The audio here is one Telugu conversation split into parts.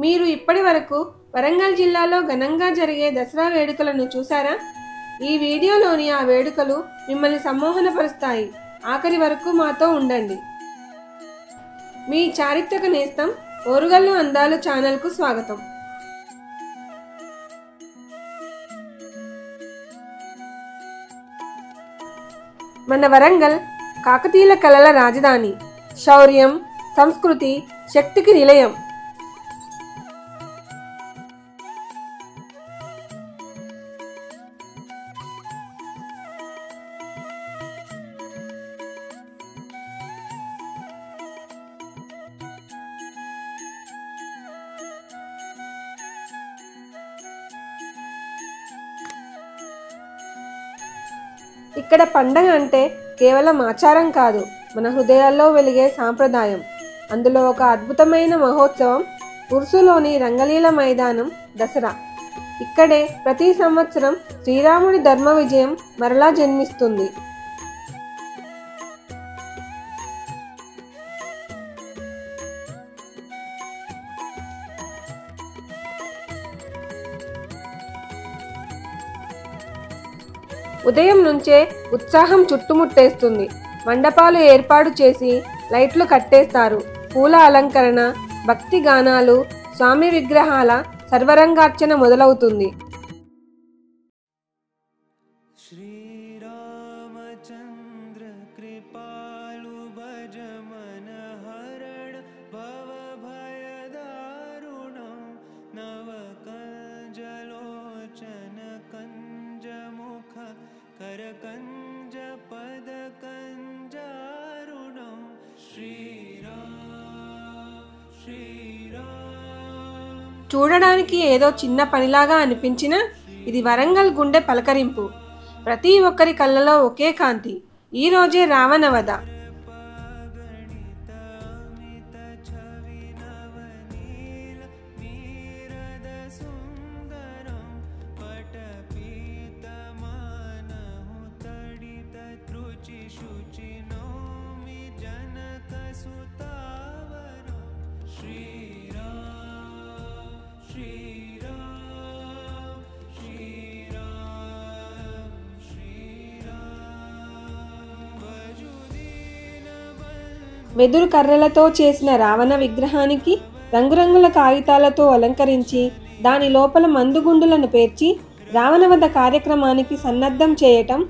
మీరు ఇప్పటి వరకు వరంగల్ జిల్లాలో ఘనంగా జరిగే దసరా వేడుకలను చూసారా? ఈ వీడియోలోని ఆ వేడుకలు మిమ్మల్ని సమ్మోహనపరుస్తాయి. ఆఖరి వరకు మాతో ఉండండి. మీ చారిత్రక నేస్తం ఓరుగల్లు అందాలు ఛానల్కు స్వాగతం. మన వరంగల్ కాకతీయుల కళల రాజధాని, శౌర్యం, సంస్కృతి, శక్తికి నిలయం. ఇక్కడ పండగ అంటే కేవలం ఆచారం కాదు, మన హృదయాల్లో వెలిగే సాంప్రదాయం. అందులో ఒక అద్భుతమైన మహోత్సవం ఉర్సులోని రంగలీల మైదానం దసరా. ఇక్కడే ప్రతి సంవత్సరం శ్రీరాముడి ధర్మ విజయం మరలా జన్మిస్తుంది. ఉదయం నుంచే ఉత్సాహం చుట్టుముట్టేస్తుంది. మండపాలు ఏర్పాటు చేసి లైట్లు కట్టేస్తారు. పూల అలంకరణ, భక్తి గానాలు, స్వామి విగ్రహాల సర్వరంగార్చన మొదలవుతుంది. శ్రీరామచంద్ర కృపాలు భజమన హరణ భవ భయదారుణం నవకంజలోచన కంజముఖ కరకంజ పద కంజారుణం శ్రీరామ్. చూడడానికి ఏదో చిన్న పనిలాగా అనిపించినా ఇది వరంగల్ గుండె పలకరింపు. ప్రతి ఒక్కరి కళ్ళలో ఒకే కాంతి. ఈ రోజే రావణ వధ. వెదురు కర్రలతో చేసిన రావణ విగ్రహానికి రంగురంగుల కాగితాలతో అలంకరించి దాని లోపల మందుగుండులను పేర్చి రావణవధ కార్యక్రమానికి సన్నద్ధం చేయటం,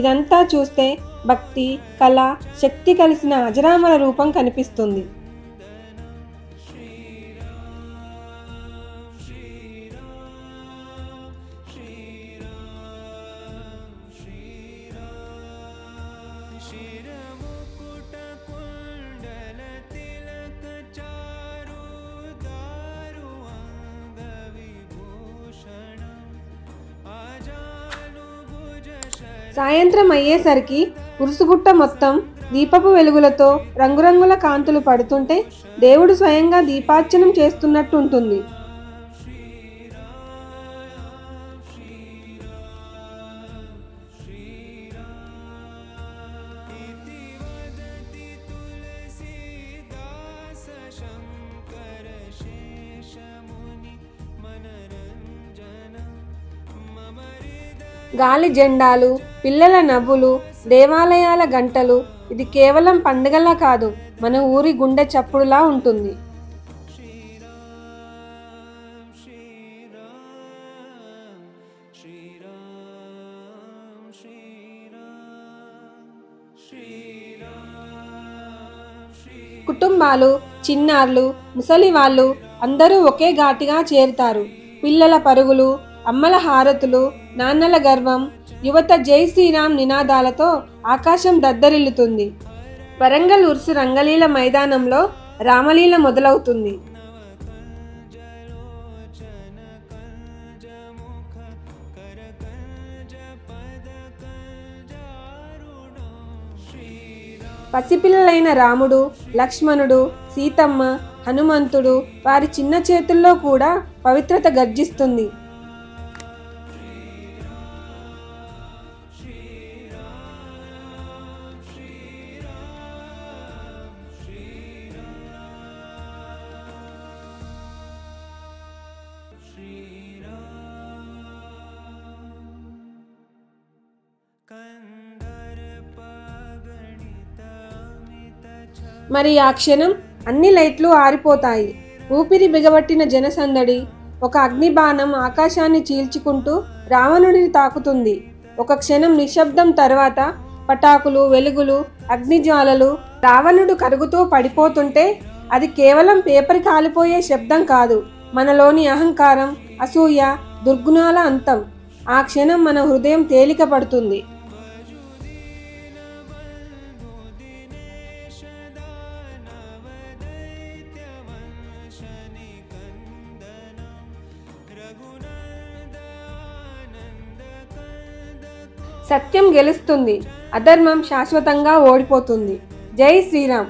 ఇదంతా చూస్తే భక్తి, కళ, శక్తి కలిసిన అజరామర రూపం కనిపిస్తుంది. సాయంత్రం అయ్యేసరికి ఉరుసుగుట్ట మొత్తం దీపపు వెలుగులతో రంగురంగుల కాంతులు పడుతుంటే దేవుడు స్వయంగా దీపార్చనం చేస్తున్నట్టు ఉంటుంది. గాలి జెండాలు, పిల్లల నవ్వులు, దేవాలయాల గంటలు, ఇది కేవలం పండుగలా కాదు, మన ఊరి గుండె చప్పుడులా ఉంటుంది. కుటుంబాలు, చిన్నారులు, ముసలి వాళ్ళు అందరూ ఒకే ఘాటిగా చేరుతారు. పిల్లల పరుగులు, అమ్మల హారతులు, నాన్నల గర్వం, యువత జై శ్రీరామ్ నినాదాలతో ఆకాశం దద్దరిల్లుతుంది. వరంగల్ ఉర్సు రంగలీల మైదానంలో రామలీల మొదలవుతుంది. పసిపిల్లలైన రాముడు, లక్ష్మణుడు, సీతమ్మ, హనుమంతుడు, వారి చిన్న చేతుల్లో కూడా పవిత్రత గర్జిస్తుంది. మరి ఆ క్షణం అన్ని లైట్లు ఆరిపోతాయి. ఊపిరి బిగబట్టిన జనసందడి. ఒక అగ్నిబాణం ఆకాశాన్ని చీల్చుకుంటూ రావణుడిని తాకుతుంది. ఒక క్షణం నిశ్శబ్దం తర్వాత పటాకులు, వెలుగులు, అగ్నిజ్వాలలు. రావణుడు కరుగుతూ పడిపోతుంటే అది కేవలం పేపర్ కాలిపోయే శబ్దం కాదు, మనలోని అహంకారం, అసూయ, దుర్గుణాల అంతం. ఆ క్షణం మన హృదయం తేలిక పడుతుంది. సత్యం గెలుస్తుంది, అధర్మం శాశ్వతంగా ఓడిపోతుంది. జై శ్రీరామ్.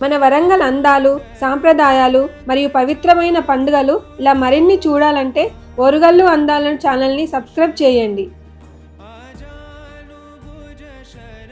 మన వరంగల్ అందాలు, సాంప్రదాయాలు మరియు పవిత్రమైన పండుగలు ఇలా మరిన్ని చూడాలంటే ఓరుగల్లు అందాలను ఛానల్ని సబ్స్క్రైబ్ చేయండి. आजानु भुज शर